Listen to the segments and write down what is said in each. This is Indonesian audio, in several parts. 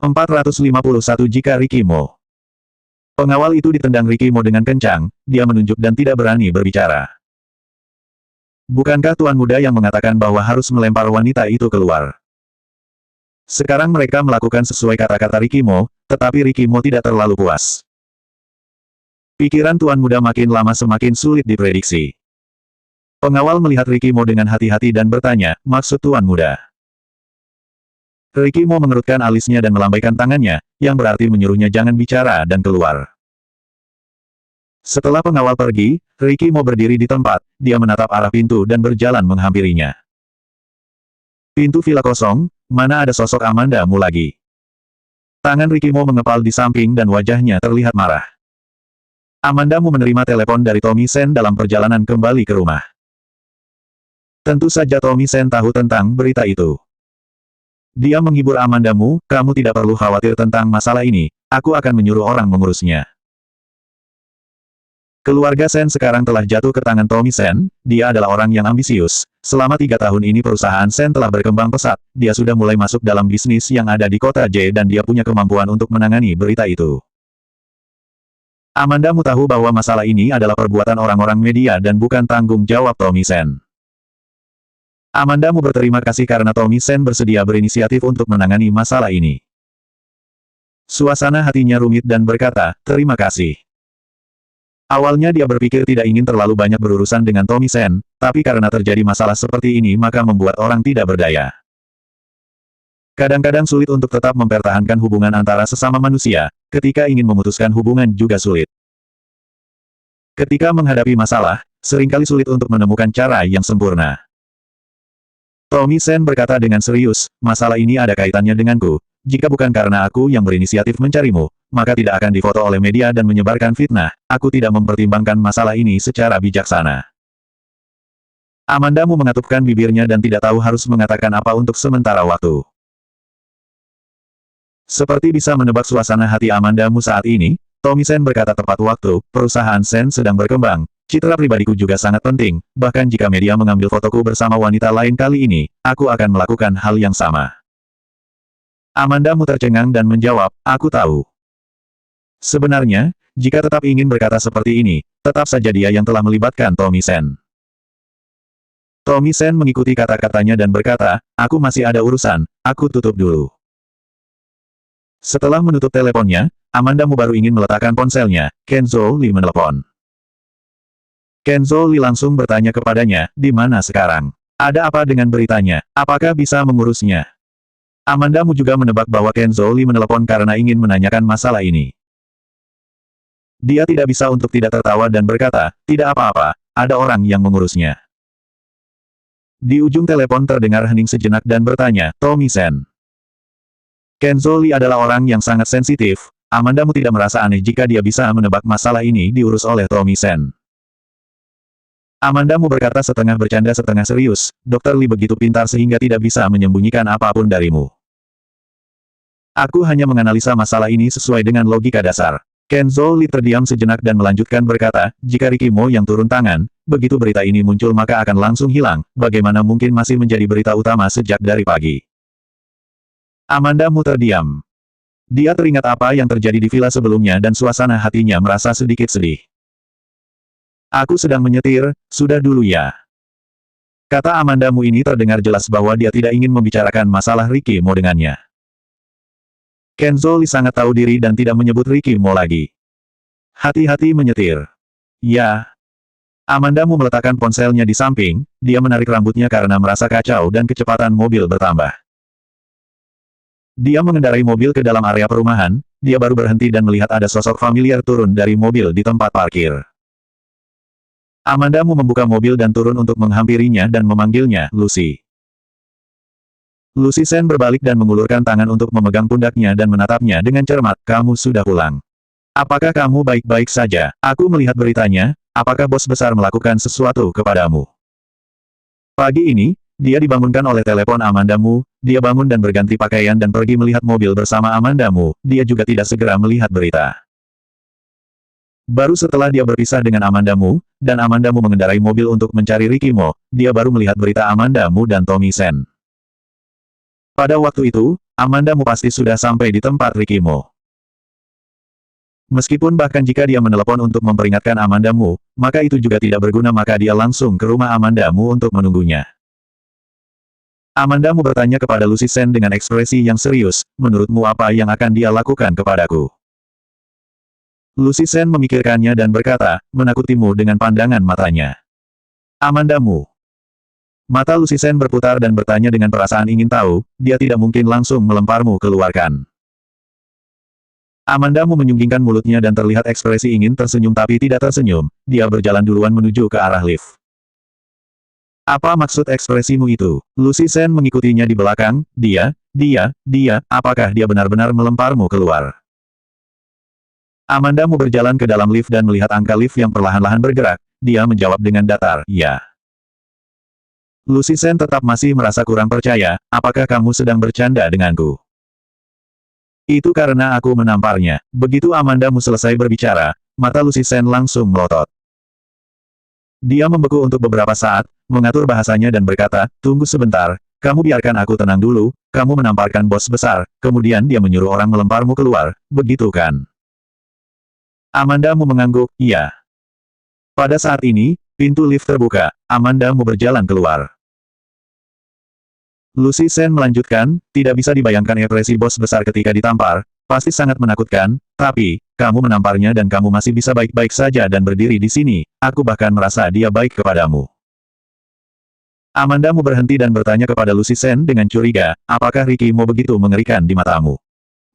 451 Jika Ricky Mo. Pengawal itu ditendang Ricky Mo dengan kencang, dia menunjuk dan tidak berani berbicara. Bukankah Tuan Muda yang mengatakan bahwa harus melempar wanita itu keluar? Sekarang mereka melakukan sesuai kata-kata Ricky Mo, tetapi Ricky Mo tidak terlalu puas. Pikiran Tuan Muda makin lama semakin sulit diprediksi. Pengawal melihat Ricky Mo dengan hati-hati dan bertanya, maksud Tuan Muda? Ricky Mo mengerutkan alisnya dan melambaikan tangannya, yang berarti menyuruhnya jangan bicara dan keluar. Setelah pengawal pergi, Ricky Mo berdiri di tempat, dia menatap arah pintu dan berjalan menghampirinya. Pintu villa kosong, mana ada sosok Amanda Mu lagi. Tangan Ricky Mo mengepal di samping dan wajahnya terlihat marah. Amanda Mu menerima telepon dari Tommy Sen dalam perjalanan kembali ke rumah. Tentu saja Tommy Sen tahu tentang berita itu. Dia menghibur Amanda Mu, kamu tidak perlu khawatir tentang masalah ini, aku akan menyuruh orang mengurusnya. Keluarga Sen sekarang telah jatuh ke tangan Tommy Sen, dia adalah orang yang ambisius. Selama 3 tahun ini perusahaan Sen telah berkembang pesat, dia sudah mulai masuk dalam bisnis yang ada di kota J dan dia punya kemampuan untuk menangani berita itu. Amanda Mu tahu bahwa masalah ini adalah perbuatan orang-orang media dan bukan tanggung jawab Tommy Sen. Amanda Mu berterima kasih karena Tommy Sen bersedia berinisiatif untuk menangani masalah ini. Suasana hatinya rumit dan berkata, terima kasih. Awalnya dia berpikir tidak ingin terlalu banyak berurusan dengan Tommy Sen, tapi karena terjadi masalah seperti ini maka membuat orang tidak berdaya. Kadang-kadang sulit untuk tetap mempertahankan hubungan antara sesama manusia, ketika ingin memutuskan hubungan juga sulit. Ketika menghadapi masalah, seringkali sulit untuk menemukan cara yang sempurna. Tommy Sen berkata dengan serius, masalah ini ada kaitannya denganku. Jika bukan karena aku yang berinisiatif mencarimu, maka tidak akan difoto oleh media dan menyebarkan fitnah. Aku tidak mempertimbangkan masalah ini secara bijaksana. Amanda Mu mengatupkan bibirnya dan tidak tahu harus mengatakan apa untuk sementara waktu. Seperti bisa menebak suasana hati Amanda Mu saat ini, Tommy Sen berkata tepat waktu, perusahaan Sen sedang berkembang. Citra pribadiku juga sangat penting, bahkan jika media mengambil fotoku bersama wanita lain kali ini, aku akan melakukan hal yang sama. Amanda Mu tercengang dan menjawab, aku tahu. Sebenarnya, jika tetap ingin berkata seperti ini, tetap saja dia yang telah melibatkan Tommy Sen. Tommy Sen mengikuti kata-katanya dan berkata, aku masih ada urusan, aku tutup dulu. Setelah menutup teleponnya, Amanda Mu baru ingin meletakkan ponselnya, Kenzo Lee menelepon. Kenzo Lee langsung bertanya kepadanya, di mana sekarang? Ada apa dengan beritanya? Apakah bisa mengurusnya? Amanda Mu juga menebak bahwa Kenzo Lee menelepon karena ingin menanyakan masalah ini. Dia tidak bisa untuk tidak tertawa dan berkata, tidak apa-apa, ada orang yang mengurusnya. Di ujung telepon terdengar hening sejenak dan bertanya, Tommy Sen. Kenzo Lee adalah orang yang sangat sensitif, Amanda Mu tidak merasa aneh jika dia bisa menebak masalah ini diurus oleh Tommy Sen. Amanda Mu berkata setengah bercanda setengah serius, Dr. Lee begitu pintar sehingga tidak bisa menyembunyikan apapun darimu. Aku hanya menganalisa masalah ini sesuai dengan logika dasar. Kenzo Lee terdiam sejenak dan melanjutkan berkata, jika Ricky Mo yang turun tangan, begitu berita ini muncul maka akan langsung hilang, bagaimana mungkin masih menjadi berita utama sejak dari pagi. Amanda Mu terdiam. Dia teringat apa yang terjadi di villa sebelumnya dan suasana hatinya merasa sedikit sedih. Aku sedang menyetir, sudah dulu ya. Kata Amanda Mu ini terdengar jelas bahwa dia tidak ingin membicarakan masalah Ricky Mo dengannya. Kenzo Lee sangat tahu diri dan tidak menyebut Ricky Mo lagi. Hati-hati menyetir. Ya. Amanda Mu meletakkan ponselnya di samping, dia menarik rambutnya karena merasa kacau dan kecepatan mobil bertambah. Dia mengendarai mobil ke dalam area perumahan, dia baru berhenti dan melihat ada sosok familiar turun dari mobil di tempat parkir. Amanda Mu membuka mobil dan turun untuk menghampirinya dan memanggilnya, Lucy. Lucy Sen berbalik dan mengulurkan tangan untuk memegang pundaknya dan menatapnya dengan cermat, kamu sudah pulang. Apakah kamu baik-baik saja? Aku melihat beritanya, apakah bos besar melakukan sesuatu kepadamu? Pagi ini, dia dibangunkan oleh telepon Amanda Mu, dia bangun dan berganti pakaian dan pergi melihat mobil bersama Amanda Mu, dia juga tidak segera melihat berita. Baru setelah dia berpisah dengan Amanda Mu, dan Amanda Mu mengendarai mobil untuk mencari Ricky Mo, dia baru melihat berita Amanda Mu dan Tommy Sen. Pada waktu itu, Amandamu pasti sudah sampai di tempat Ricky Mo. Meskipun bahkan jika dia menelepon untuk memperingatkan Amandamu, maka itu juga tidak berguna maka dia langsung ke rumah Amandamu untuk menunggunya. Amandamu bertanya kepada Lucy Sen dengan ekspresi yang serius, menurutmu apa yang akan dia lakukan kepadaku? Lucy Sen memikirkannya dan berkata, menakutimu dengan pandangan matanya. Amandamu. Mata Lucy Sen berputar dan bertanya dengan perasaan ingin tahu, dia tidak mungkin langsung melemparmu keluarkan. Amandamu menyunggingkan mulutnya dan terlihat ekspresi ingin tersenyum tapi tidak tersenyum, dia berjalan duluan menuju ke arah lift. Apa maksud ekspresimu itu? Lucy Sen mengikutinya di belakang, apakah dia benar-benar melemparmu keluar? Amandamu berjalan ke dalam lift dan melihat angka lift yang perlahan-lahan bergerak, dia menjawab dengan datar, ya. Lucy Sen tetap masih merasa kurang percaya, apakah kamu sedang bercanda denganku? Itu karena aku menamparnya. Begitu Amandamu selesai berbicara, mata Lucy Sen langsung melotot. Dia membeku untuk beberapa saat, mengatur bahasanya dan berkata, tunggu sebentar, kamu biarkan aku tenang dulu, kamu menamparkan bos besar, kemudian dia menyuruh orang melemparmu keluar, begitu kan? Amandamu mengangguk, iya. Pada saat ini, pintu lift terbuka, Amandamu berjalan keluar. Lucy Sen melanjutkan, tidak bisa dibayangkan ekspresi bos besar ketika ditampar, pasti sangat menakutkan, tapi, kamu menamparnya dan kamu masih bisa baik-baik saja dan berdiri di sini, aku bahkan merasa dia baik kepadamu. Amandamu berhenti dan bertanya kepada Lucy Sen dengan curiga, apakah Ricky Mo begitu mengerikan di matamu?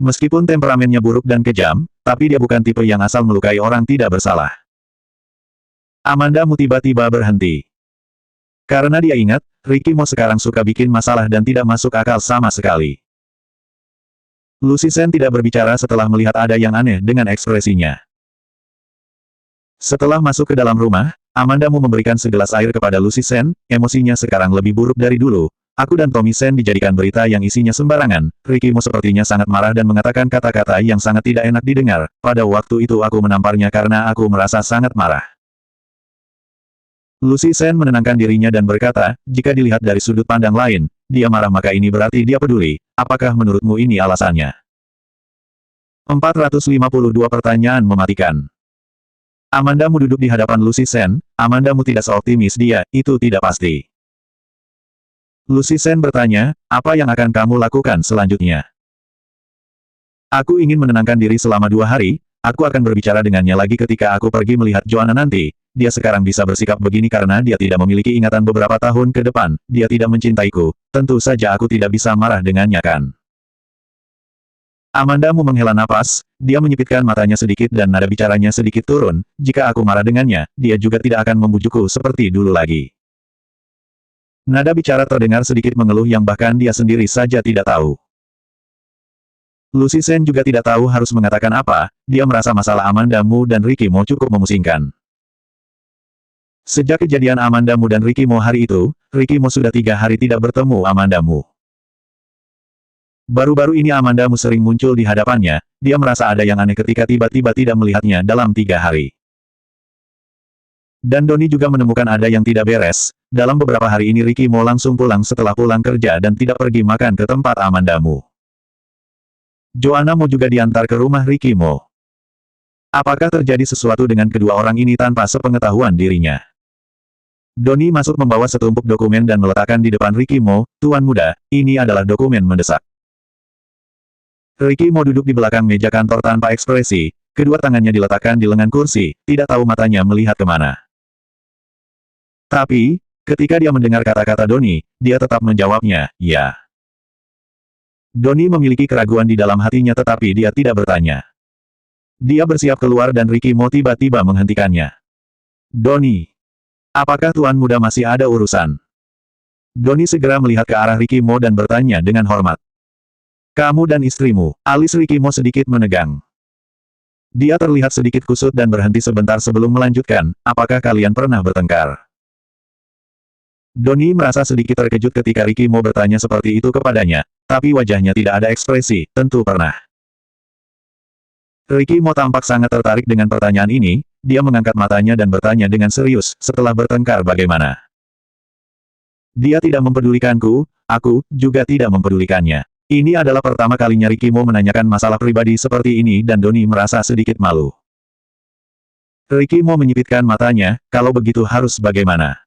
Meskipun temperamennya buruk dan kejam, tapi dia bukan tipe yang asal melukai orang tidak bersalah. Amandamu tiba-tiba berhenti. Karena dia ingat, Ricky Mo sekarang suka bikin masalah dan tidak masuk akal sama sekali. Lucy Sen tidak berbicara setelah melihat ada yang aneh dengan ekspresinya. Setelah masuk ke dalam rumah, Amandamu memberikan segelas air kepada Lucy Sen, emosinya sekarang lebih buruk dari dulu. Aku dan Tommy Sen dijadikan berita yang isinya sembarangan, Ricky Mo sepertinya sangat marah dan mengatakan kata-kata yang sangat tidak enak didengar, pada waktu itu aku menamparnya karena aku merasa sangat marah. Lucy Sen menenangkan dirinya dan berkata, jika dilihat dari sudut pandang lain, dia marah maka ini berarti dia peduli, apakah menurutmu ini alasannya? 452 pertanyaan mematikan. Amandamu duduk di hadapan Lucy Sen, Amandamu tidak seoptimis dia, itu tidak pasti. Lucy Sen bertanya, apa yang akan kamu lakukan selanjutnya? Aku ingin menenangkan diri selama 2 hari, aku akan berbicara dengannya lagi ketika aku pergi melihat Joanna nanti. Dia sekarang bisa bersikap begini karena dia tidak memiliki ingatan beberapa tahun ke depan, dia tidak mencintaiku, tentu saja aku tidak bisa marah dengannya kan. Amandamu menghela napas, dia menyipitkan matanya sedikit dan nada bicaranya sedikit turun, jika aku marah dengannya, dia juga tidak akan membujukku seperti dulu lagi. Nada bicara terdengar sedikit mengeluh yang bahkan dia sendiri saja tidak tahu. Lucy Sen juga tidak tahu harus mengatakan apa, dia merasa masalah Amandamu dan Ricky Mo cukup memusingkan. Sejak kejadian Amandamu dan Ricky Mo hari itu, Ricky Mo sudah 3 hari tidak bertemu Amandamu. Baru-baru ini Amandamu sering muncul di hadapannya, dia merasa ada yang aneh ketika tiba-tiba tidak melihatnya dalam 3 hari. Dan Donnie juga menemukan ada yang tidak beres, dalam beberapa hari ini Ricky Mo langsung pulang setelah pulang kerja dan tidak pergi makan ke tempat Amandamu. Joanna Mo juga diantar ke rumah Ricky Mo. Apakah terjadi sesuatu dengan kedua orang ini tanpa sepengetahuan dirinya? Donnie masuk membawa setumpuk dokumen dan meletakkan di depan Ricky Mo, Tuan Muda, ini adalah dokumen mendesak. Ricky Mo duduk di belakang meja kantor tanpa ekspresi, kedua tangannya diletakkan di lengan kursi, tidak tahu matanya melihat kemana. Tapi, ketika dia mendengar kata-kata Donnie, dia tetap menjawabnya, ya. Donnie memiliki keraguan di dalam hatinya tetapi dia tidak bertanya. Dia bersiap keluar dan Ricky Mo tiba-tiba menghentikannya. Donnie. Apakah Tuan Muda masih ada urusan? Donnie segera melihat ke arah Ricky Mo dan bertanya dengan hormat. Kamu dan istrimu, alis Ricky Mo sedikit menegang. Dia terlihat sedikit kusut dan berhenti sebentar sebelum melanjutkan, apakah kalian pernah bertengkar? Donnie merasa sedikit terkejut ketika Ricky Mo bertanya seperti itu kepadanya, tapi wajahnya tidak ada ekspresi, tentu pernah. Ricky Mo tampak sangat tertarik dengan pertanyaan ini, dia mengangkat matanya dan bertanya dengan serius, setelah bertengkar bagaimana? Dia tidak mempedulikanku, aku juga tidak mempedulikannya. Ini adalah pertama kalinya Ricky Mo menanyakan masalah pribadi seperti ini dan Donnie merasa sedikit malu. Ricky Mo menyipitkan matanya, kalau begitu harus bagaimana?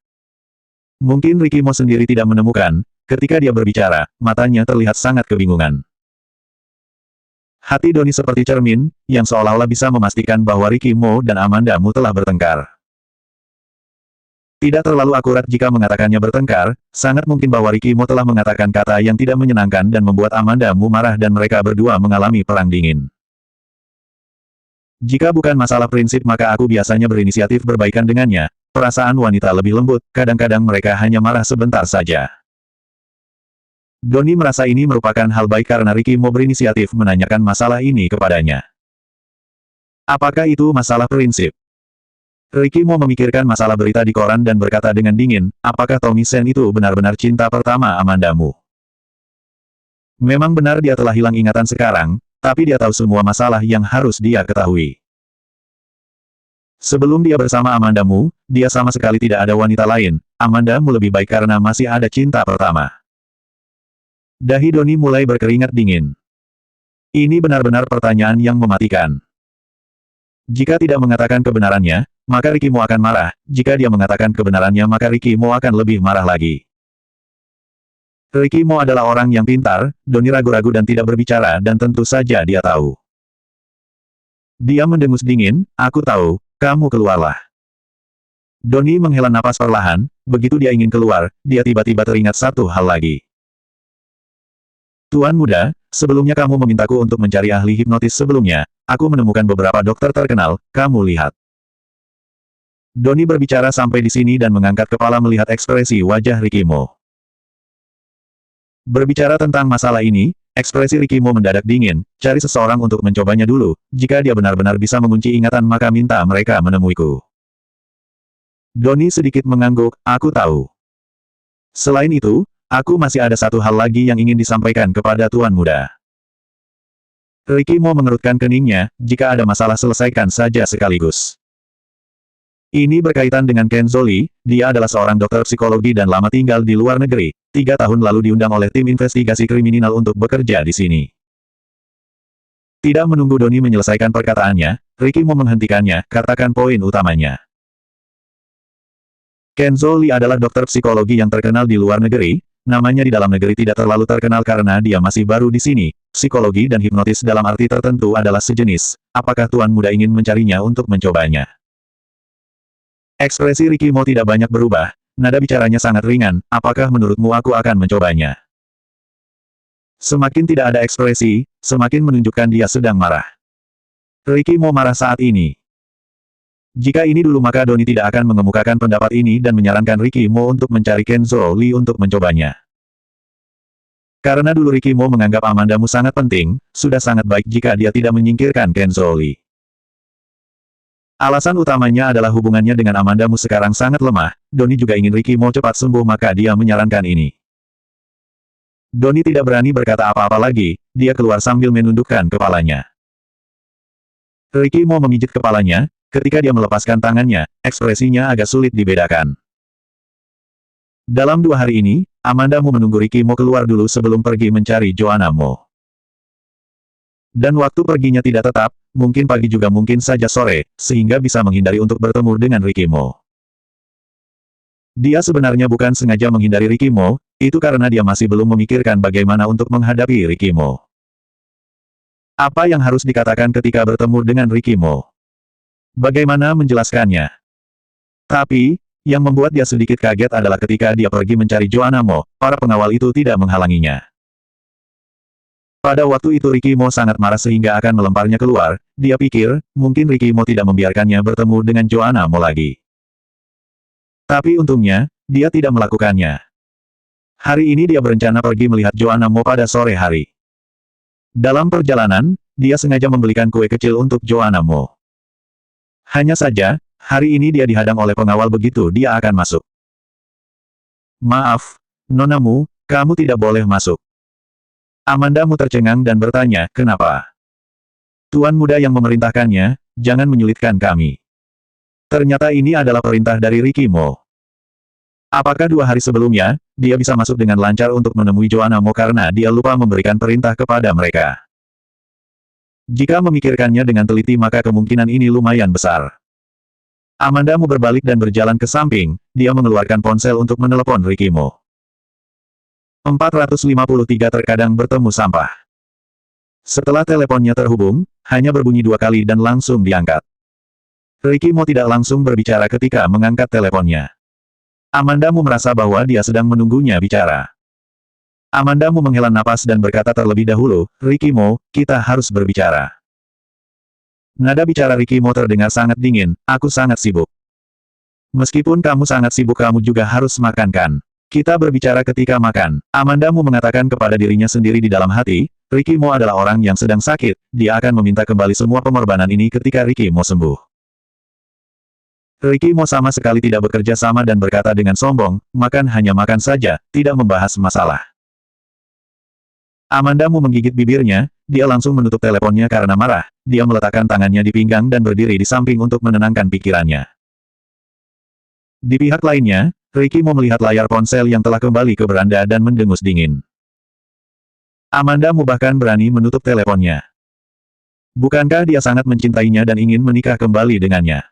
Mungkin Ricky Mo sendiri tidak menemukan, ketika dia berbicara, matanya terlihat sangat kebingungan. Hati Donnie seperti cermin, yang seolah-olah bisa memastikan bahwa Ricky Mo dan Amanda Mu telah bertengkar. Tidak terlalu akurat jika mengatakannya bertengkar, sangat mungkin bahwa Ricky Mo telah mengatakan kata yang tidak menyenangkan dan membuat Amanda Mu marah dan mereka berdua mengalami perang dingin. Jika bukan masalah prinsip maka aku biasanya berinisiatif berbaikan dengannya, perasaan wanita lebih lembut, kadang-kadang mereka hanya marah sebentar saja. Donnie merasa ini merupakan hal baik karena Ricky Mo berinisiatif menanyakan masalah ini kepadanya. Apakah itu masalah prinsip? Ricky Mo memikirkan masalah berita di koran dan berkata dengan dingin, apakah Tommy Sen itu benar-benar cinta pertama Amanda Mu? Memang benar dia telah hilang ingatan sekarang, tapi dia tahu semua masalah yang harus dia ketahui. Sebelum dia bersama Amanda Mu, dia sama sekali tidak ada wanita lain. Amanda Mu lebih baik karena masih ada cinta pertama. Dahi Donnie mulai berkeringat dingin. Ini benar-benar pertanyaan yang mematikan. Jika tidak mengatakan kebenarannya, maka Ricky Mo akan marah. Jika dia mengatakan kebenarannya maka Ricky Mo akan lebih marah lagi. Ricky Mo adalah orang yang pintar, Donnie ragu-ragu dan tidak berbicara dan tentu saja dia tahu. Dia mendengus dingin, aku tahu, kamu keluarlah. Donnie menghela napas perlahan, begitu dia ingin keluar, dia tiba-tiba teringat satu hal lagi. Tuan muda, sebelumnya kamu memintaku untuk mencari ahli hipnotis sebelumnya, aku menemukan beberapa dokter terkenal, kamu lihat. Donnie berbicara sampai di sini dan mengangkat kepala melihat ekspresi wajah Ricky Mo. Berbicara tentang masalah ini, ekspresi Ricky Mo mendadak dingin, cari seseorang untuk mencobanya dulu, jika dia benar-benar bisa mengunci ingatan maka minta mereka menemuiku. Donnie sedikit mengangguk, aku tahu. Selain itu, aku masih ada satu hal lagi yang ingin disampaikan kepada Tuan Muda. Ricky Mo mengerutkan keningnya, jika ada masalah selesaikan saja sekaligus. Ini berkaitan dengan Ken Zoli, dia adalah seorang dokter psikologi dan lama tinggal di luar negeri. 3 tahun lalu diundang oleh tim investigasi kriminal untuk bekerja di sini. Tidak menunggu Donnie menyelesaikan perkataannya, Ricky Mo menghentikannya, katakan poin utamanya. Ken Zoli adalah dokter psikologi yang terkenal di luar negeri, namanya di dalam negeri tidak terlalu terkenal karena dia masih baru di sini. Psikologi dan hipnotis dalam arti tertentu adalah sejenis. Apakah Tuan Muda ingin mencarinya untuk mencobanya? Ekspresi Ricky Mo tidak banyak berubah, nada bicaranya sangat ringan, apakah menurutmu aku akan mencobanya? Semakin tidak ada ekspresi, semakin menunjukkan dia sedang marah. Ricky Mo marah saat ini. Jika ini dulu maka Donnie tidak akan mengemukakan pendapat ini dan menyarankan Ricky Mo untuk mencari Ken Zoli untuk mencobanya. Karena dulu Ricky Mo menganggap Amanda Mu sangat penting, sudah sangat baik jika dia tidak menyingkirkan Ken Zoli. Alasan utamanya adalah hubungannya dengan Amanda Mu sekarang sangat lemah, Donnie juga ingin Ricky Mo cepat sembuh maka dia menyarankan ini. Donnie tidak berani berkata apa-apa lagi, dia keluar sambil menundukkan kepalanya. Ricky Mo memijit kepalanya, ketika dia melepaskan tangannya, ekspresinya agak sulit dibedakan. Dalam 2 hari ini, Amanda Mu menunggu Ricky Mo keluar dulu sebelum pergi mencari Joanna Mo. Dan waktu perginya tidak tetap, mungkin pagi juga mungkin saja sore, sehingga bisa menghindari untuk bertemu dengan Ricky Mo. Dia sebenarnya bukan sengaja menghindari Ricky Mo, itu karena dia masih belum memikirkan bagaimana untuk menghadapi Ricky Mo. Apa yang harus dikatakan ketika bertemu dengan Ricky Mo? Bagaimana menjelaskannya? Tapi, yang membuat dia sedikit kaget adalah ketika dia pergi mencari Joanna Mo, para pengawal itu tidak menghalanginya. Pada waktu itu Ricky Mo sangat marah sehingga akan melemparnya keluar, dia pikir, mungkin Ricky Mo tidak membiarkannya bertemu dengan Joanna Mo lagi. Tapi untungnya, dia tidak melakukannya. Hari ini dia berencana pergi melihat Joanna Mo pada sore hari. Dalam perjalanan, dia sengaja membelikan kue kecil untuk Joanna Mo. Hanya saja, hari ini dia dihadang oleh pengawal begitu dia akan masuk. Maaf, Nona Mu, kamu tidak boleh masuk. Amanda Mu tercengang dan bertanya, kenapa? Tuan Muda yang memerintahkannya, jangan menyulitkan kami. Ternyata ini adalah perintah dari Ricky Mo. Apakah 2 hari sebelumnya, dia bisa masuk dengan lancar untuk menemui Joanna Mo karena dia lupa memberikan perintah kepada mereka. Jika memikirkannya dengan teliti maka kemungkinan ini lumayan besar. Amanda Mu berbalik dan berjalan ke samping, dia mengeluarkan ponsel untuk menelepon Ricky Mo. 453 terkadang bertemu sampah. Setelah teleponnya terhubung, hanya berbunyi 2 kali dan langsung diangkat. Ricky Mo tidak langsung berbicara ketika mengangkat teleponnya. Amanda Mu merasa bahwa dia sedang menunggunya bicara. Amanda Mu menghela napas dan berkata terlebih dahulu, Ricky Mo, kita harus berbicara. Nada bicara Ricky Mo terdengar sangat dingin, aku sangat sibuk. Meskipun kamu sangat sibuk kamu juga harus makan kan? Kita berbicara ketika makan. Amanda Mu mengatakan kepada dirinya sendiri di dalam hati, Ricky Mo adalah orang yang sedang sakit, dia akan meminta kembali semua pengorbanan ini ketika Ricky Mo sembuh. Ricky Mo sama sekali tidak bekerja sama dan berkata dengan sombong, makan hanya makan saja, tidak membahas masalah. Amanda Mu menggigit bibirnya, dia langsung menutup teleponnya karena marah, dia meletakkan tangannya di pinggang dan berdiri di samping untuk menenangkan pikirannya. Di pihak lainnya, Ricky Mo melihat layar ponsel yang telah kembali ke beranda dan mendengus dingin. Amanda Mu bahkan berani menutup teleponnya. Bukankah dia sangat mencintainya dan ingin menikah kembali dengannya?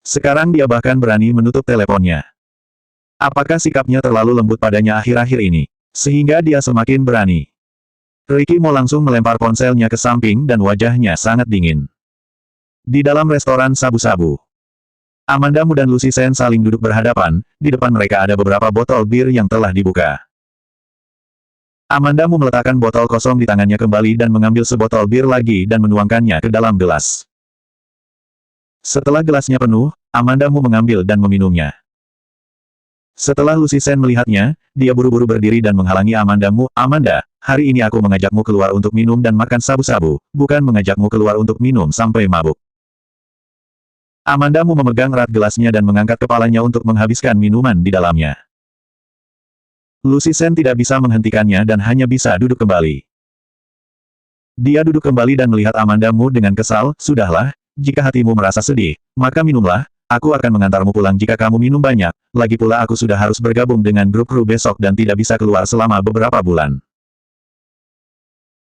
Sekarang dia bahkan berani menutup teleponnya. Apakah sikapnya terlalu lembut padanya akhir-akhir ini, sehingga dia semakin berani? Ricky Mo langsung melempar ponselnya ke samping dan wajahnya sangat dingin. Di dalam restoran sabu-sabu, Amanda Mu dan Lucy Sen saling duduk berhadapan, di depan mereka ada beberapa botol bir yang telah dibuka. Amanda Mu meletakkan botol kosong di tangannya kembali dan mengambil sebotol bir lagi dan menuangkannya ke dalam gelas. Setelah gelasnya penuh, Amanda Mu mengambil dan meminumnya. Setelah Lucy Sen melihatnya, dia buru-buru berdiri dan menghalangi Amanda Mu. Amanda, hari ini aku mengajakmu keluar untuk minum dan makan sabu-sabu, bukan mengajakmu keluar untuk minum sampai mabuk. Amanda Mu memegang erat gelasnya dan mengangkat kepalanya untuk menghabiskan minuman di dalamnya. Lucy Sen tidak bisa menghentikannya dan hanya bisa duduk kembali. Dia duduk kembali dan melihat Amanda Mu dengan kesal, sudahlah, jika hatimu merasa sedih, maka minumlah, aku akan mengantarmu pulang jika kamu minum banyak, lagi pula aku sudah harus bergabung dengan grup kru besok dan tidak bisa keluar selama beberapa bulan.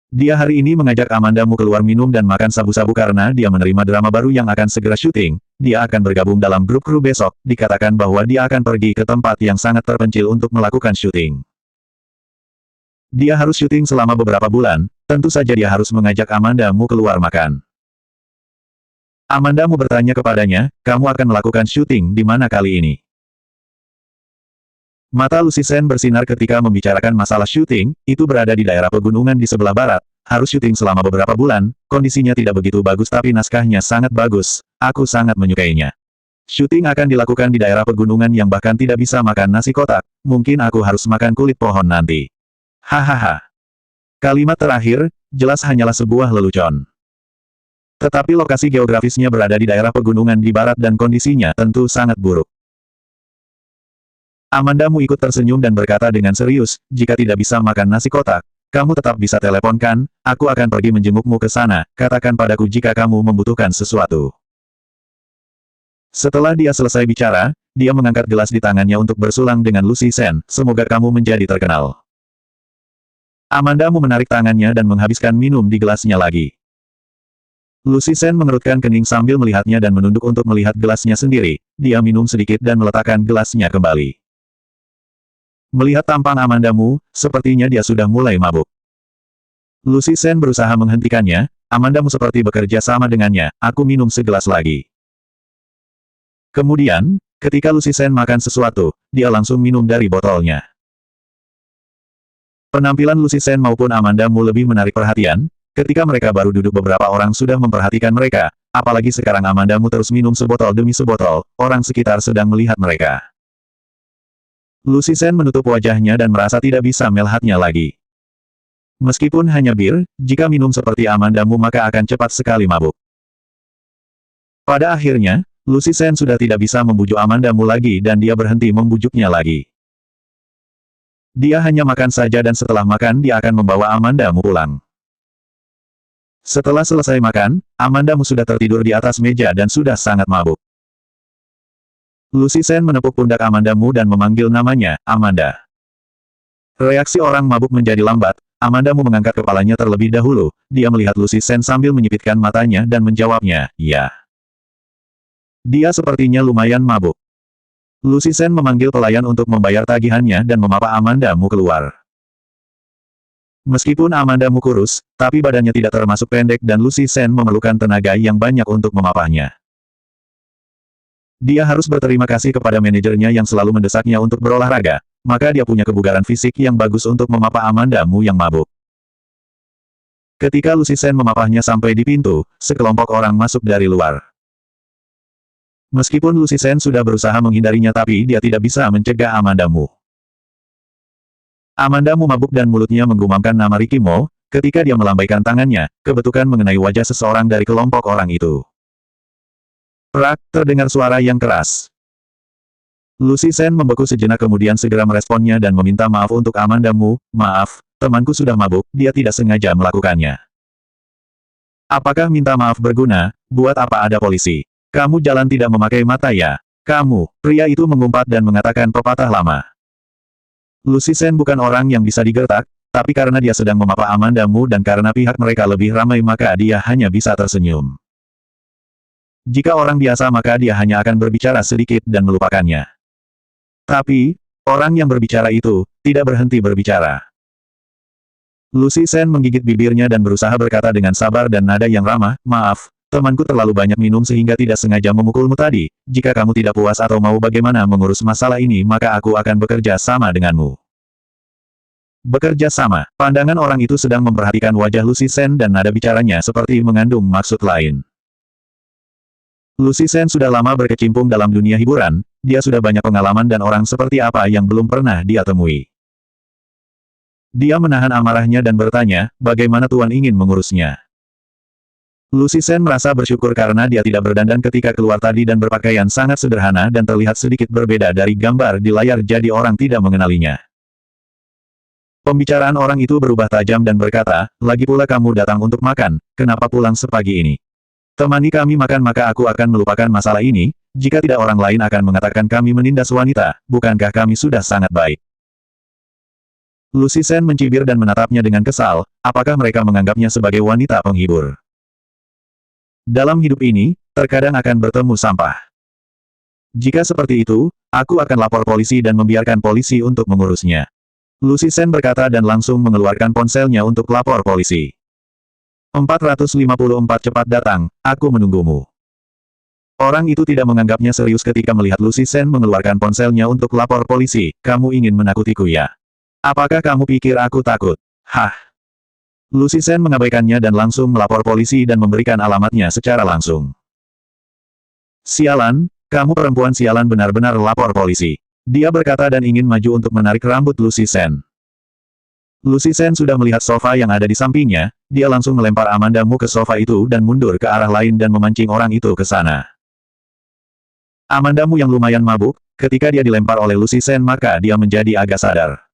Dia hari ini mengajak Amanda Mu keluar minum dan makan sabu-sabu karena dia menerima drama baru yang akan segera syuting. Dia akan bergabung dalam grup kru besok, dikatakan bahwa dia akan pergi ke tempat yang sangat terpencil untuk melakukan syuting. Dia harus syuting selama beberapa bulan, tentu saja dia harus mengajak Amanda Mu keluar makan. Amanda Mu bertanya kepadanya, kamu akan melakukan syuting di mana kali ini? Mata Lucy Sen bersinar ketika membicarakan masalah syuting, itu berada di daerah pegunungan di sebelah barat, harus syuting selama beberapa bulan, kondisinya tidak begitu bagus tapi naskahnya sangat bagus, aku sangat menyukainya. Syuting akan dilakukan di daerah pegunungan yang bahkan tidak bisa makan nasi kotak, mungkin aku harus makan kulit pohon nanti. Hahaha. Kalimat terakhir, jelas hanyalah sebuah lelucon. Tetapi lokasi geografisnya berada di daerah pegunungan di barat dan kondisinya tentu sangat buruk. Amanda Mu ikut tersenyum dan berkata dengan serius, jika tidak bisa makan nasi kotak, kamu tetap bisa telepon kan, aku akan pergi menjengukmu ke sana, katakan padaku jika kamu membutuhkan sesuatu. Setelah dia selesai bicara, dia mengangkat gelas di tangannya untuk bersulang dengan Lucy Sen, semoga kamu menjadi terkenal. Amanda Mu menarik tangannya dan menghabiskan minum di gelasnya lagi. Lucy Sen mengerutkan kening sambil melihatnya dan menunduk untuk melihat gelasnya sendiri, dia minum sedikit dan meletakkan gelasnya kembali. Melihat tampang Amanda Mu, sepertinya dia sudah mulai mabuk. Lucy Sen berusaha menghentikannya, Amanda Mu seperti bekerja sama dengannya, aku minum segelas lagi. Kemudian, ketika Lucy Sen makan sesuatu, dia langsung minum dari botolnya. Penampilan Lucy Sen maupun Amanda Mu lebih menarik perhatian, ketika mereka baru duduk beberapa orang sudah memperhatikan mereka, apalagi sekarang Amanda Mu terus minum sebotol demi sebotol, orang sekitar sedang melihat mereka. Lucy Sen menutup wajahnya dan merasa tidak bisa melihatnya lagi. Meskipun hanya bir, jika minum seperti Amanda Mu maka akan cepat sekali mabuk. Pada akhirnya, Lucy Sen sudah tidak bisa membujuk Amanda Mu lagi dan dia berhenti membujuknya lagi. Dia hanya makan saja dan setelah makan dia akan membawa Amanda Mu pulang. Setelah selesai makan, Amanda Mu sudah tertidur di atas meja dan sudah sangat mabuk. Lucy Sen menepuk pundak Amanda Mu dan memanggil namanya, Amanda. Reaksi orang mabuk menjadi lambat. Amandamu mengangkat kepalanya terlebih dahulu. Dia melihat Lucy Sen sambil menyipitkan matanya dan menjawabnya, ya. Dia sepertinya lumayan mabuk. Lucy Sen memanggil pelayan untuk membayar tagihannya dan memapa Amandamu keluar. Meskipun Amandamu kurus, tapi badannya tidak termasuk pendek dan Lucy Sen memerlukan tenaga yang banyak untuk memapahnya. Dia harus berterima kasih kepada manajernya yang selalu mendesaknya untuk berolahraga, maka dia punya kebugaran fisik yang bagus untuk memapah Amandamu yang mabuk. Ketika Lucy Sen memapahnya sampai di pintu, sekelompok orang masuk dari luar. Meskipun Lucy Sen sudah berusaha menghindarinya tapi dia tidak bisa mencegah Amandamu. Amandamu mabuk dan mulutnya menggumamkan nama Ricky Mo, ketika dia melambaikan tangannya, kebetulan mengenai wajah seseorang dari kelompok orang itu. Prak, terdengar suara yang keras. Lucy Sen membeku sejenak kemudian segera meresponnya dan meminta maaf untuk Amandamu, maaf, temanku sudah mabuk, dia tidak sengaja melakukannya. Apakah minta maaf berguna, buat apa ada polisi? Kamu jalan tidak memakai mata ya? Kamu, pria itu mengumpat dan mengatakan pepatah lama. Lucy Sen bukan orang yang bisa digertak, tapi karena dia sedang memapah Amandamu dan karena pihak mereka lebih ramai maka dia hanya bisa tersenyum. Jika orang biasa maka dia hanya akan berbicara sedikit dan melupakannya. Tapi, orang yang berbicara itu, tidak berhenti berbicara. Lucy Sen menggigit bibirnya dan berusaha berkata dengan sabar dan nada yang ramah, maaf, temanku terlalu banyak minum sehingga tidak sengaja memukulmu tadi, jika kamu tidak puas atau mau bagaimana mengurus masalah ini maka aku akan bekerja sama denganmu. Bekerja sama, pandangan orang itu sedang memperhatikan wajah Lucy Sen dan nada bicaranya seperti mengandung maksud lain. Lucy Sen sudah lama berkecimpung dalam dunia hiburan, dia sudah banyak pengalaman dan orang seperti apa yang belum pernah dia temui. Dia menahan amarahnya dan bertanya, bagaimana Tuan ingin mengurusnya? Lucy Sen merasa bersyukur karena dia tidak berdandan ketika keluar tadi dan berpakaian sangat sederhana dan terlihat sedikit berbeda dari gambar di layar jadi orang tidak mengenalinya. Pembicaraan orang itu berubah tajam dan berkata, lagi pula kamu datang untuk makan, kenapa pulang sepagi ini? Temani kami makan maka aku akan melupakan masalah ini, jika tidak orang lain akan mengatakan kami menindas wanita, bukankah kami sudah sangat baik? Lucy Sen mencibir dan menatapnya dengan kesal, apakah mereka menganggapnya sebagai wanita penghibur? Dalam hidup ini, terkadang akan bertemu sampah. Jika seperti itu, aku akan lapor polisi dan membiarkan polisi untuk mengurusnya. Lucy Sen berkata dan langsung mengeluarkan ponselnya untuk lapor polisi. 454 cepat datang, aku menunggumu. Orang itu tidak menganggapnya serius ketika melihat Lucy Sen mengeluarkan ponselnya untuk lapor polisi, kamu ingin menakutiku ya? Apakah kamu pikir aku takut? Hah? Lucy Sen mengabaikannya dan langsung melapor polisi dan memberikan alamatnya secara langsung. Sialan, kamu perempuan sialan benar-benar lapor polisi. Dia berkata dan ingin maju untuk menarik rambut Lucy Sen. Lucy Sen sudah melihat sofa yang ada di sampingnya, dia langsung melempar Amandamu ke sofa itu dan mundur ke arah lain dan memancing orang itu ke sana. Amandamu yang lumayan mabuk, ketika dia dilempar oleh Lucy Sen maka dia menjadi agak sadar.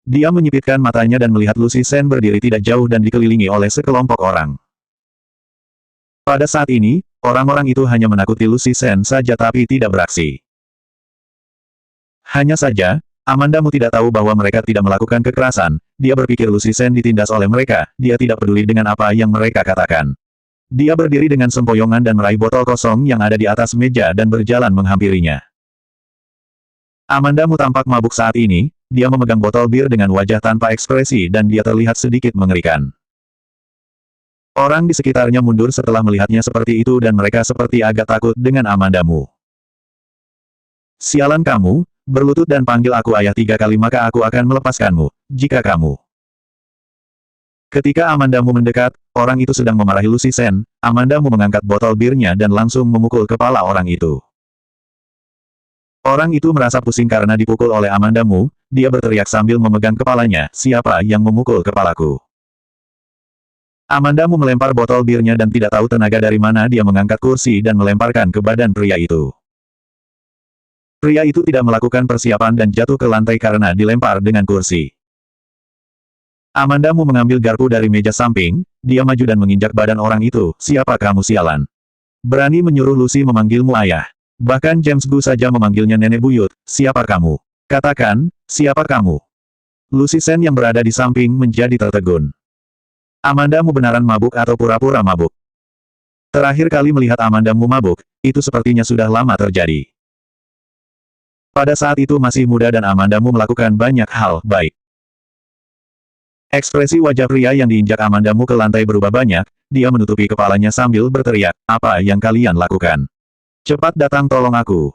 Dia menyipitkan matanya dan melihat Lucy Sen berdiri tidak jauh dan dikelilingi oleh sekelompok orang. Pada saat ini, orang-orang itu hanya menakuti Lucy Sen saja tapi tidak beraksi. Hanya saja, Amandamu tidak tahu bahwa mereka tidak melakukan kekerasan, dia berpikir Lucy Sen ditindas oleh mereka, dia tidak peduli dengan apa yang mereka katakan. Dia berdiri dengan sempoyongan dan meraih botol kosong yang ada di atas meja dan berjalan menghampirinya. Amandamu tampak mabuk saat ini, dia memegang botol bir dengan wajah tanpa ekspresi dan dia terlihat sedikit mengerikan. Orang di sekitarnya mundur setelah melihatnya seperti itu dan mereka seperti agak takut dengan Amandamu. Sialan kamu, berlutut dan panggil aku ayah 3 kali maka aku akan melepaskanmu, jika kamu. Ketika Amandamu mendekat, orang itu sedang memarahi Lucy Sen, Amandamu mengangkat botol birnya dan langsung memukul kepala orang itu. Orang itu merasa pusing karena dipukul oleh Amandamu, dia berteriak sambil memegang kepalanya, siapa yang memukul kepalaku? Amandamu melempar botol birnya dan tidak tahu tenaga dari mana dia mengangkat kursi dan melemparkan ke badan pria itu. Pria itu tidak melakukan persiapan dan jatuh ke lantai karena dilempar dengan kursi. Amandamu mengambil garpu dari meja samping, dia maju dan menginjak badan orang itu, siapa kamu sialan? Berani menyuruh Lucy memanggilmu ayah. Bahkan James Gu saja memanggilnya nenek buyut, siapa kamu? Katakan, siapa kamu? Lucy Sen yang berada di samping menjadi tertegun. Amandamu benaran mabuk atau pura-pura mabuk? Terakhir kali melihat Amandamu mabuk, itu sepertinya sudah lama terjadi. Pada saat itu masih muda dan Amandamu melakukan banyak hal baik. Ekspresi wajah pria yang diinjak Amandamu ke lantai berubah banyak, dia menutupi kepalanya sambil berteriak, apa yang kalian lakukan? Cepat datang tolong aku.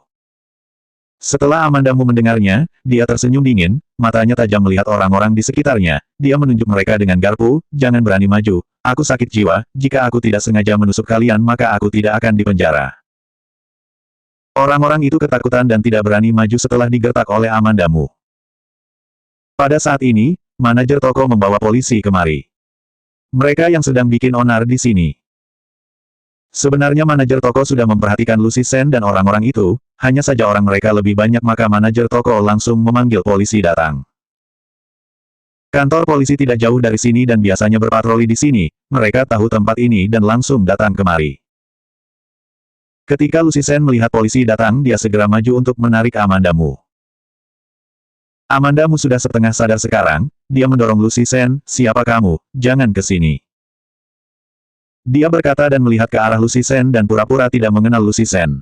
Setelah Amandamu mendengarnya, dia tersenyum dingin, matanya tajam melihat orang-orang di sekitarnya, dia menunjuk mereka dengan garpu, jangan berani maju, aku sakit jiwa, jika aku tidak sengaja menusuk kalian maka aku tidak akan dipenjara. Orang-orang itu ketakutan dan tidak berani maju setelah digertak oleh Amandamu. Pada saat ini, manajer toko membawa polisi kemari. Mereka yang sedang bikin onar di sini. Sebenarnya manajer toko sudah memperhatikan Lucy Sen dan orang-orang itu, hanya saja orang mereka lebih banyak maka manajer toko langsung memanggil polisi datang. Kantor polisi tidak jauh dari sini dan biasanya berpatroli di sini, mereka tahu tempat ini dan langsung datang kemari. Ketika Lucy Sen melihat polisi datang dia segera maju untuk menarik Amandamu. Amandamu sudah setengah sadar sekarang, dia mendorong Lucy Sen, siapa kamu, jangan ke sini. Dia berkata dan melihat ke arah Lucy Sen dan pura-pura tidak mengenal Lucy Sen.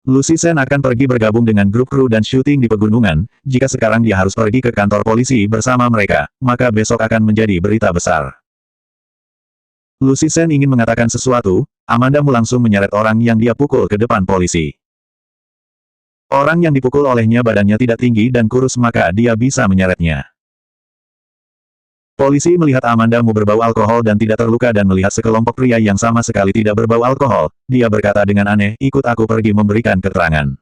Lucy Sen akan pergi bergabung dengan grup kru dan syuting di pegunungan, jika sekarang dia harus pergi ke kantor polisi bersama mereka, maka besok akan menjadi berita besar. Lucy Sen ingin mengatakan sesuatu, Amandamu langsung menyeret orang yang dia pukul ke depan polisi. Orang yang dipukul olehnya badannya tidak tinggi dan kurus maka dia bisa menyeretnya. Polisi melihat Amandamu berbau alkohol dan tidak terluka dan melihat sekelompok pria yang sama sekali tidak berbau alkohol, dia berkata dengan aneh, ikut aku pergi memberikan keterangan.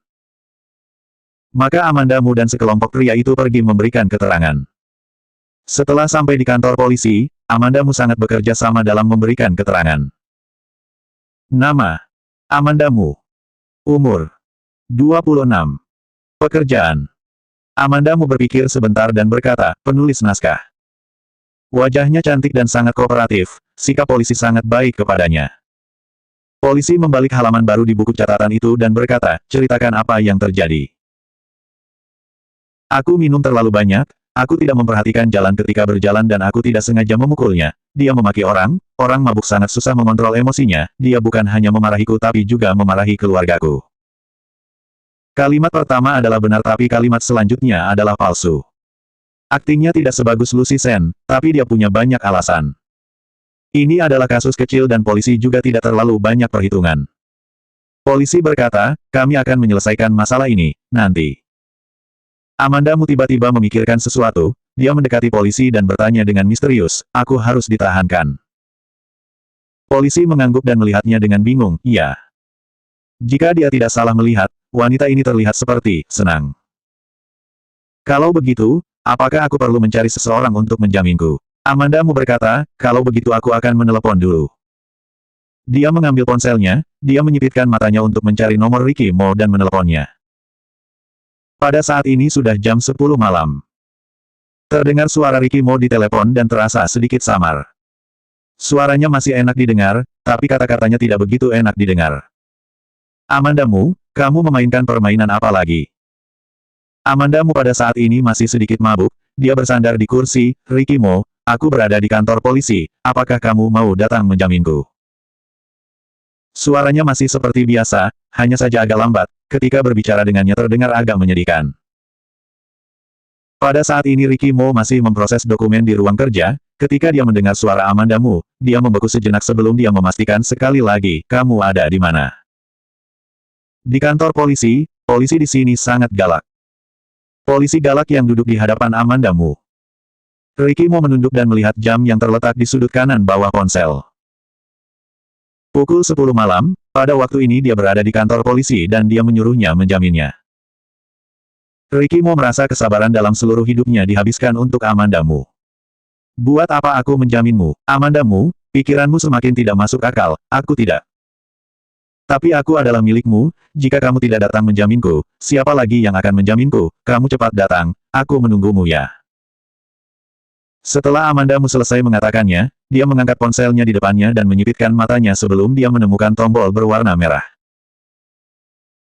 Maka Amandamu dan sekelompok pria itu pergi memberikan keterangan. Setelah sampai di kantor polisi, Amandamu sangat bekerja sama dalam memberikan keterangan. Nama: Amandamu. Umur: 26. Pekerjaan: Amandamu berpikir sebentar dan berkata, penulis naskah. Wajahnya cantik dan sangat kooperatif, sikap polisi sangat baik kepadanya. Polisi membalik halaman baru di buku catatan itu dan berkata, ceritakan apa yang terjadi. Aku minum terlalu banyak, aku tidak memperhatikan jalan ketika berjalan dan aku tidak sengaja memukulnya. Dia memaki orang mabuk sangat susah mengontrol emosinya, dia bukan hanya memarahiku tapi juga memarahi keluargaku. Kalimat pertama adalah benar tapi kalimat selanjutnya adalah palsu. Aktingnya tidak sebagus Lucy Sen, tapi dia punya banyak alasan. Ini adalah kasus kecil dan polisi juga tidak terlalu banyak perhitungan. Polisi berkata, kami akan menyelesaikan masalah ini, nanti. Amandamu tiba-tiba memikirkan sesuatu, dia mendekati polisi dan bertanya dengan misterius, aku harus ditahankan. Polisi mengangguk dan melihatnya dengan bingung, iya. Jika dia tidak salah melihat, wanita ini terlihat seperti senang. Kalau begitu, apakah aku perlu mencari seseorang untuk menjaminku? Amandamu berkata, kalau begitu aku akan menelepon dulu. Dia mengambil ponselnya, dia menyipitkan matanya untuk mencari nomor Ricky Mo dan meneleponnya. Pada saat ini sudah jam 10 malam. Terdengar suara Ricky Mo di telepon dan terasa sedikit samar. Suaranya masih enak didengar, tapi kata-katanya tidak begitu enak didengar. Amandamu, kamu memainkan permainan apa lagi? Amandamu pada saat ini masih sedikit mabuk, dia bersandar di kursi, Ricky Mo, aku berada di kantor polisi, apakah kamu mau datang menjaminku? Suaranya masih seperti biasa, hanya saja agak lambat, ketika berbicara dengannya terdengar agak menyedihkan. Pada saat ini Ricky Mo masih memproses dokumen di ruang kerja, ketika dia mendengar suara Amandamu, dia membeku sejenak sebelum dia memastikan sekali lagi, kamu ada di mana? Di kantor polisi, polisi di sini sangat galak. Polisi galak yang duduk di hadapan Amandamu. Ricky Mo menunduk dan melihat jam yang terletak di sudut kanan bawah ponsel. Pukul 10 malam, pada waktu ini dia berada di kantor polisi dan dia menyuruhnya menjaminnya. Ricky Mo merasa kesabaran dalam seluruh hidupnya dihabiskan untuk Amandamu. Buat apa aku menjaminmu, Amandamu, pikiranmu semakin tidak masuk akal, aku tidak. Tapi aku adalah milikmu, jika kamu tidak datang menjaminku, siapa lagi yang akan menjaminku, kamu cepat datang, aku menunggumu ya. Setelah Amandamu selesai mengatakannya, dia mengangkat ponselnya di depannya dan menyipitkan matanya sebelum dia menemukan tombol berwarna merah.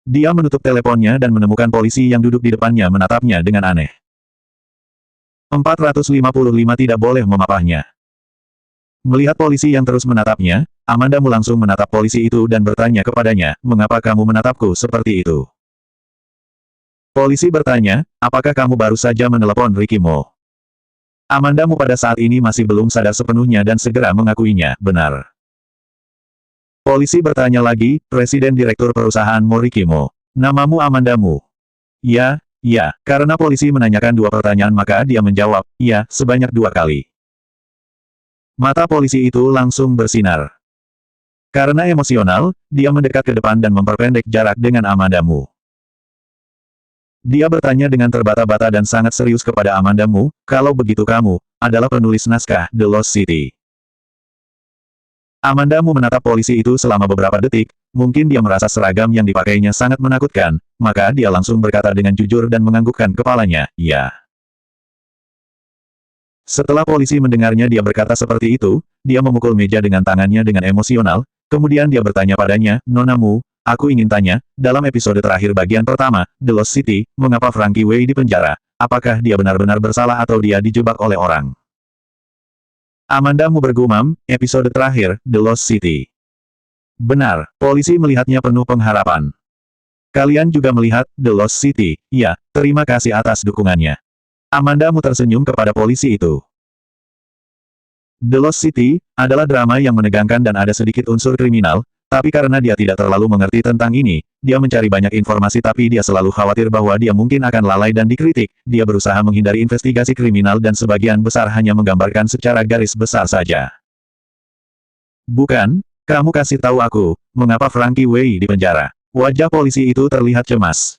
Dia menutup teleponnya dan menemukan polisi yang duduk di depannya menatapnya dengan aneh. 455 tidak boleh memapahnya. Melihat polisi yang terus menatapnya, Amanda Mu langsung menatap polisi itu dan bertanya kepadanya, mengapa kamu menatapku seperti itu? Polisi bertanya, apakah kamu baru saja menelepon Ricky Mo? Amanda Mu pada saat ini masih belum sadar sepenuhnya dan segera mengakuinya, benar. Polisi bertanya lagi, Presiden Direktur Perusahaan Mo Ricky Mo. Namamu Amanda Mu? Ya, karena polisi menanyakan dua pertanyaan maka dia menjawab, ya, sebanyak 2 kali. Mata polisi itu langsung bersinar. Karena emosional, dia mendekat ke depan dan memperpendek jarak dengan Amanda Mu. Dia bertanya dengan terbata-bata dan sangat serius kepada Amanda Mu, kalau begitu kamu adalah penulis naskah The Lost City. Amanda Mu menatap polisi itu selama beberapa detik, mungkin dia merasa seragam yang dipakainya sangat menakutkan, maka dia langsung berkata dengan jujur dan menganggukkan kepalanya, ya. Setelah polisi mendengarnya dia berkata seperti itu, dia memukul meja dengan tangannya dengan emosional, kemudian dia bertanya padanya, Nona Mu, aku ingin tanya, dalam episode terakhir bagian pertama, The Lost City, mengapa Frankie Wei dipenjara? Apakah dia benar-benar bersalah atau dia dijebak oleh orang? Amanda Mu bergumam, episode terakhir, The Lost City. Benar, polisi melihatnya penuh pengharapan. Kalian juga melihat The Lost City, ya, terima kasih atas dukungannya. Amanda Mu tersenyum kepada polisi itu. The Lost City adalah drama yang menegangkan dan ada sedikit unsur kriminal, tapi karena dia tidak terlalu mengerti tentang ini, dia mencari banyak informasi tapi dia selalu khawatir bahwa dia mungkin akan lalai dan dikritik, dia berusaha menghindari investigasi kriminal dan sebagian besar hanya menggambarkan secara garis besar saja. Bukan, kamu kasih tahu aku, mengapa Frankie Wei dipenjara. Wajah polisi itu terlihat cemas.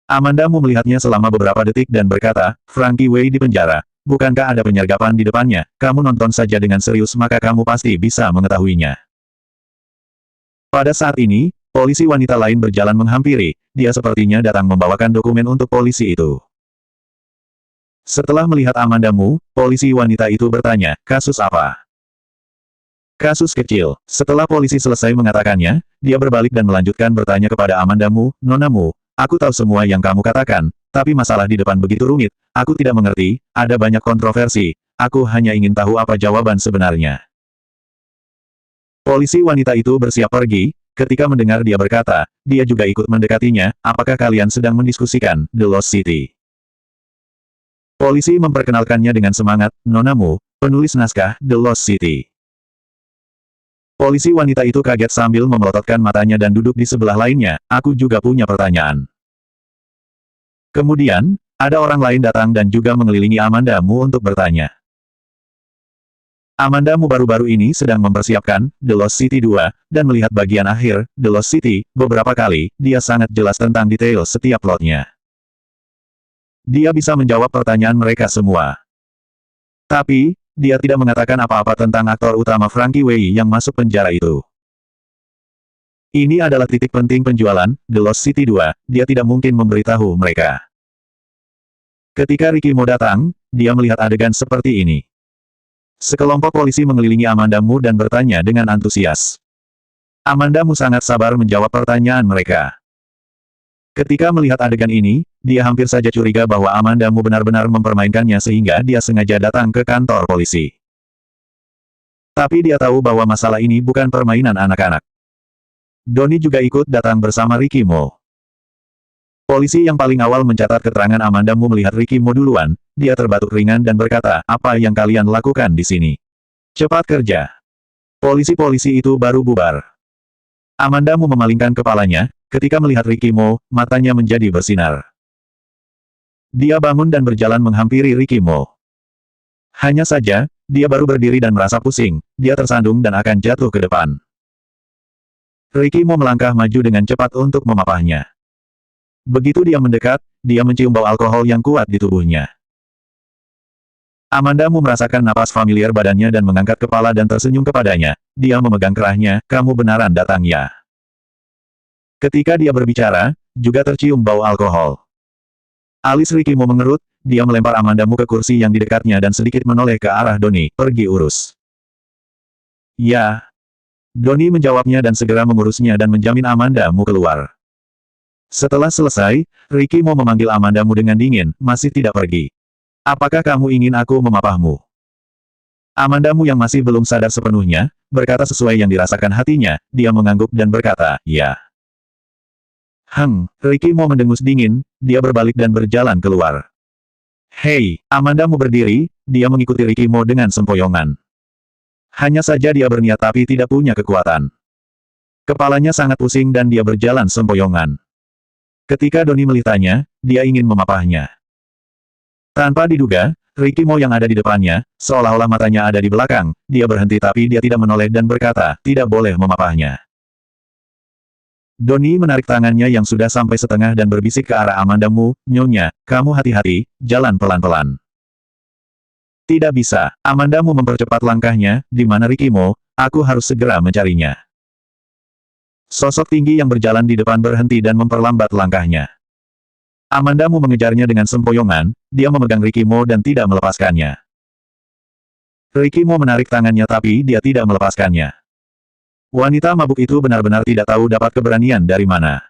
Amanda Mu melihatnya selama beberapa detik dan berkata, Frankie Wei dipenjara. Bukankah ada penyergapan di depannya? Kamu nonton saja dengan serius maka kamu pasti bisa mengetahuinya. Pada saat ini, polisi wanita lain berjalan menghampiri, dia sepertinya datang membawakan dokumen untuk polisi itu. Setelah melihat Amanda Mu, polisi wanita itu bertanya, kasus apa? Kasus kecil. Setelah polisi selesai mengatakannya, dia berbalik dan melanjutkan bertanya kepada Amanda Mu, Nona Mu, aku tahu semua yang kamu katakan, tapi masalah di depan begitu rumit, aku tidak mengerti, ada banyak kontroversi, aku hanya ingin tahu apa jawaban sebenarnya. Polisi wanita itu bersiap pergi, ketika mendengar dia berkata, dia juga ikut mendekatinya, apakah kalian sedang mendiskusikan The Lost City? Polisi memperkenalkannya dengan semangat, Nona Mu, penulis naskah The Lost City. Polisi wanita itu kaget sambil memelototkan matanya dan duduk di sebelah lainnya, aku juga punya pertanyaan. Kemudian, ada orang lain datang dan juga mengelilingi Amanda Mu untuk bertanya. Amanda Mu baru-baru ini sedang mempersiapkan The Lost City 2, dan melihat bagian akhir, The Lost City, beberapa kali, dia sangat jelas tentang detail setiap plotnya. Dia bisa menjawab pertanyaan mereka semua. Tapi, dia tidak mengatakan apa-apa tentang aktor utama Frankie Wei yang masuk penjara itu. Ini adalah titik penting penjualan, The Lost City 2, dia tidak mungkin memberitahu mereka. Ketika Ricky Mo datang, dia melihat adegan seperti ini. Sekelompok polisi mengelilingi Amanda Mu dan bertanya dengan antusias. Amanda Mu sangat sabar menjawab pertanyaan mereka. Ketika melihat adegan ini, dia hampir saja curiga bahwa Amanda Mu benar-benar mempermainkannya sehingga dia sengaja datang ke kantor polisi. Tapi dia tahu bahwa masalah ini bukan permainan anak-anak. Donnie juga ikut datang bersama Ricky Mo. Polisi yang paling awal mencatat keterangan Amanda Mu melihat Ricky Mo duluan, dia terbatuk ringan dan berkata, apa yang kalian lakukan di sini? Cepat kerja. Polisi-polisi itu baru bubar. Amanda Mu memalingkan kepalanya, ketika melihat Ricky Mo, matanya menjadi bersinar. Dia bangun dan berjalan menghampiri Ricky Mo. Hanya saja, dia baru berdiri dan merasa pusing, dia tersandung dan akan jatuh ke depan. Ricky Mo melangkah maju dengan cepat untuk memapahnya. Begitu dia mendekat, dia mencium bau alkohol yang kuat di tubuhnya. Amanda Mu merasakan napas familiar badannya dan mengangkat kepala dan tersenyum kepadanya. Dia memegang kerahnya, kamu benaran datang ya. Ketika dia berbicara, juga tercium bau alkohol. Alis Ricky Mo mengerut, dia melempar Amanda Mu ke kursi yang di dekatnya dan sedikit menoleh ke arah Donnie, pergi urus. Ya. Donnie menjawabnya dan segera mengurusnya dan menjamin Amanda Mu keluar. Setelah selesai, Ricky mau memanggil Amandamu dengan dingin, masih tidak pergi. Apakah kamu ingin aku memapahmu? Amandamu yang masih belum sadar sepenuhnya, berkata sesuai yang dirasakan hatinya, dia mengangguk dan berkata, ya. Ricky mau mendengus dingin, dia berbalik dan berjalan keluar. Hei, Amandamu berdiri, dia mengikuti Ricky Mo dengan sempoyongan. Hanya saja dia berniat tapi tidak punya kekuatan. Kepalanya sangat pusing dan dia berjalan sempoyongan. Ketika Doni melihatnya, dia ingin memapahnya. Tanpa diduga, Ricky Mo yang ada di depannya, seolah-olah matanya ada di belakang, dia berhenti tapi dia tidak menoleh dan berkata, tidak boleh memapahnya. Doni menarik tangannya yang sudah sampai setengah dan berbisik ke arah Amandamu, Nyonya, kamu hati-hati, jalan pelan-pelan. Tidak bisa, Amandamu mempercepat langkahnya, di mana Ricky Mo, aku harus segera mencarinya. Sosok tinggi yang berjalan di depan berhenti dan memperlambat langkahnya. Amandamu mengejarnya dengan sempoyongan, dia memegang Ricky Mo dan tidak melepaskannya. Ricky Mo menarik tangannya tapi dia tidak melepaskannya. Wanita mabuk itu benar-benar tidak tahu dapat keberanian dari mana.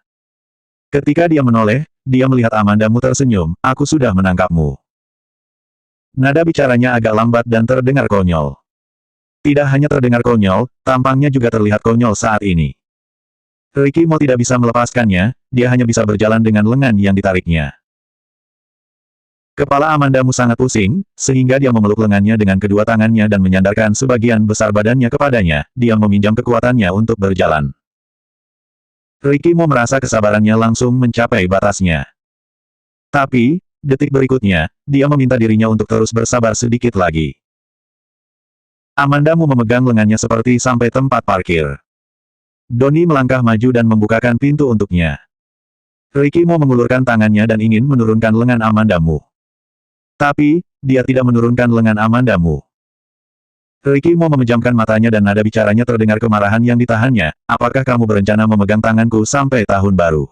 Ketika dia menoleh, dia melihat Amandamu tersenyum, aku sudah menangkapmu. Nada bicaranya agak lambat dan terdengar konyol. Tidak hanya terdengar konyol, tampangnya juga terlihat konyol saat ini. Ricky Mo tidak bisa melepaskannya, dia hanya bisa berjalan dengan lengan yang ditariknya. Kepala Amandamu sangat pusing, sehingga dia memeluk lengannya dengan kedua tangannya dan menyandarkan sebagian besar badannya kepadanya, dia meminjam kekuatannya untuk berjalan. Ricky Mo merasa kesabarannya langsung mencapai batasnya. Tapi, detik berikutnya, dia meminta dirinya untuk terus bersabar sedikit lagi. Amandamu memegang lengannya seperti sampai tempat parkir. Doni melangkah maju dan membukakan pintu untuknya. Ricky Mo mengulurkan tangannya dan ingin menurunkan lengan Amandamu. Tapi, dia tidak menurunkan lengan Amandamu. Ricky Mo memejamkan matanya dan nada bicaranya terdengar kemarahan yang ditahannya, apakah kamu berencana memegang tanganku sampai tahun baru?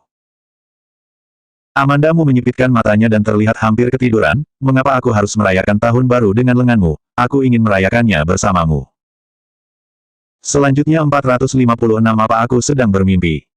Amandamu menyipitkan matanya dan terlihat hampir ketiduran, mengapa aku harus merayakan tahun baru dengan lenganmu, aku ingin merayakannya bersamamu. Selanjutnya 456 apa aku sedang bermimpi?